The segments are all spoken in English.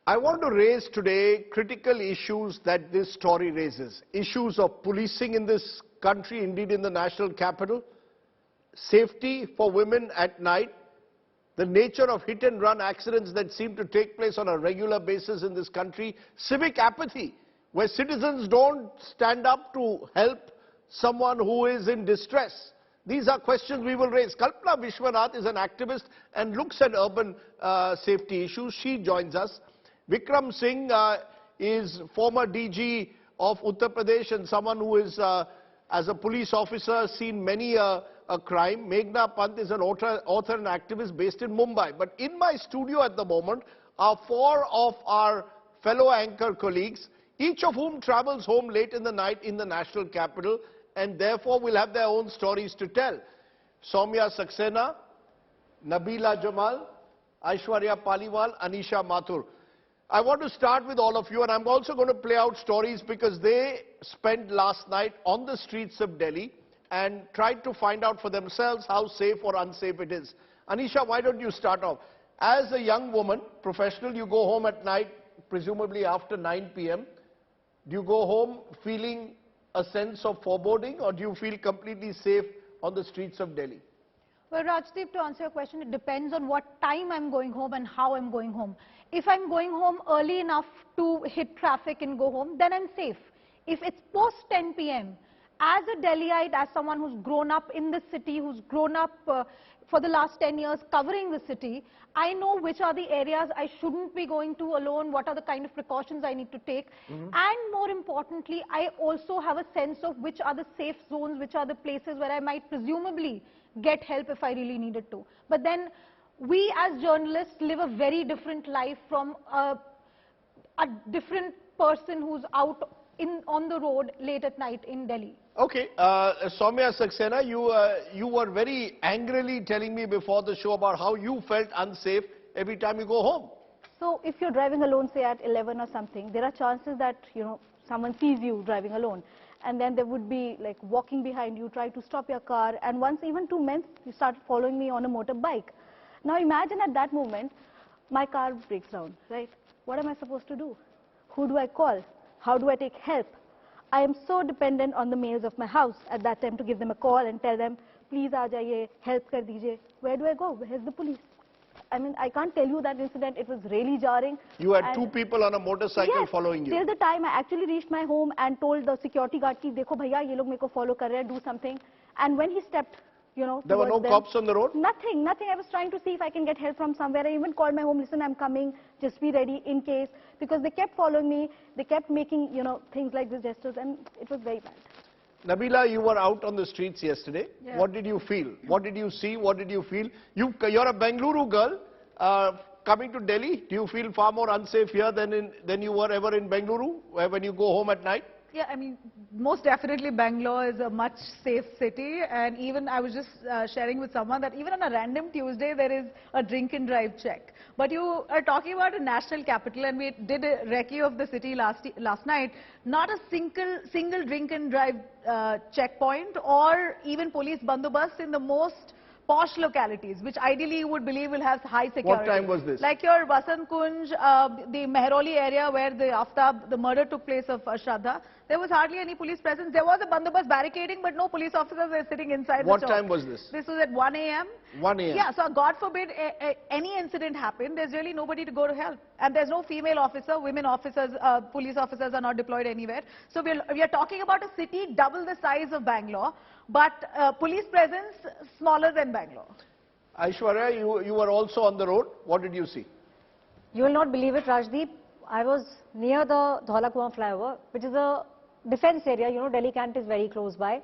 I want to raise today critical issues that this story raises. Issues of policing in this country, indeed in the national capital, safety for women at night, the nature of hit and run accidents that seem to take place on a regular basis in this country, civic apathy, where citizens don't stand up to help someone who is in distress. These are questions we will raise. Kalpana Vishwanath is an activist and looks at urban safety issues. She joins us. Vikram Singh is former DG of Uttar Pradesh and someone who is, as a police officer, seen many a crime. Meghna Pant is an author and activist based in Mumbai. But in my studio at the moment are four of our fellow anchor colleagues, each of whom travels home late in the night in the national capital and therefore will have their own stories to tell. Soumya Saxena, Nabila Jamal, Aishwarya Paliwal, Anisha Mathur. I want to start with all of you, and I'm also going to play out stories because they spent last night on the streets of Delhi and tried to find out for themselves how safe or unsafe it is. Anisha, why don't you start off? As a young woman, professional, you go home at night, presumably after 9 p.m. Do you go home feeling a sense of foreboding, or do you feel completely safe on the streets of Delhi? Well, Rajdeep, to answer your question, it depends on what time I'm going home and how I'm going home. If I'm going home early enough to hit traffic and go home, then I'm safe. If it's post 10 p.m., as a Delhiite, as someone who's grown up in the city, who's grown up for the last 10 years covering the city, I know which are the areas I shouldn't be going to alone, what are the kind of precautions I need to take. And more importantly, I also have a sense of which are the safe zones, which are the places where I might presumably get help if I really needed to. But then we as journalists live a very different life from a different person who's out on the road late at night in Delhi. Okay, Soumya Saxena, you were very angrily telling me before the show about how you felt unsafe every time you go home. So if you're driving alone, say at 11 or something, there are chances that, someone sees you driving alone. And then there would be like walking behind you, try to stop your car. And once even two men, you started following me on a motorbike. Now imagine at that moment, my car breaks down, right? What am I supposed to do? Who do I call? How do I take help? I am so dependent on the males of my house at that time to give them a call and tell them, please aa jaiye, help kar dijiye. Where do I go? Where's the police? I mean, I can't tell you that incident. It was really jarring. You had two people on a motorcycle following you. Till the time I actually reached my home and told the security guard, ki, dekho bhaiya, ye log meko follow kar rahe hain, do something. And when he stepped, there were no cops on the road? Nothing. I was trying to see if I can get help from somewhere. I even called my home, listen, I'm coming, just be ready in case. Because they kept following me, they kept making, things like these gestures, and it was very bad. Nabila, you were out on the streets yesterday. Yeah. What did you feel? What did you see? What did you feel? You're a Bengaluru girl. Coming to Delhi, do you feel far more unsafe here than you were ever in Bengaluru, when you go home at night? Yeah, I mean, most definitely Bangalore is a much safe city, and even I was just sharing with someone that even on a random Tuesday there is a drink and drive check. But you are talking about a national capital, and we did a recce of the city last night. Not a single drink and drive checkpoint or even police bandobast in the most posh localities, which ideally you would believe will have high security. What time was this? Like your Vasant Kunj, the Mehroli area where the murder took place of Shraddha, there was hardly any police presence. There was a bandobast barricading, but no police officers were sitting inside the shop. What time was this? This was at 1 a.m. 1 a.m. Yeah, so God forbid any incident happened, there's really nobody to go to help. And there's no female officer, women officers, police officers are not deployed anywhere. So we are talking about a city double the size of Bangalore, but police presence smaller than Bangalore. Aishwarya, you were also on the road. What did you see? You will not believe it, Rajdeep. I was near the Dhaulakuan flyover, which is a defense area. Delhi Cant is very close by.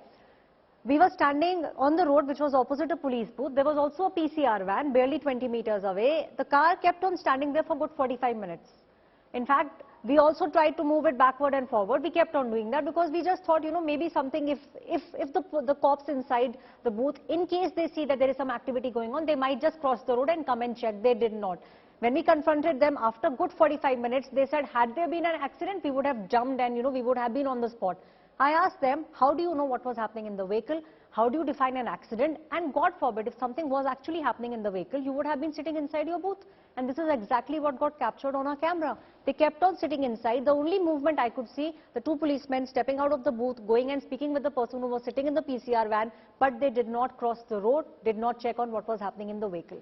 We were standing on the road, which was opposite a police booth. There was also a PCR van, barely 20 meters away. The car kept on standing there for good 45 minutes. In fact, we also tried to move it backward and forward. We kept on doing that because we just thought, maybe something, if the cops inside the booth, in case they see that there is some activity going on, they might just cross the road and come and check. They did not. When we confronted them after good 45 minutes, they said, had there been an accident, we would have jumped and, we would have been on the spot. I asked them, how do you know what was happening in the vehicle? How do you define an accident? And God forbid, if something was actually happening in the vehicle, you would have been sitting inside your booth. And this is exactly what got captured on our camera. They kept on sitting inside. The only movement I could see, the two policemen stepping out of the booth, going and speaking with the person who was sitting in the PCR van, but they did not cross the road, did not check on what was happening in the vehicle.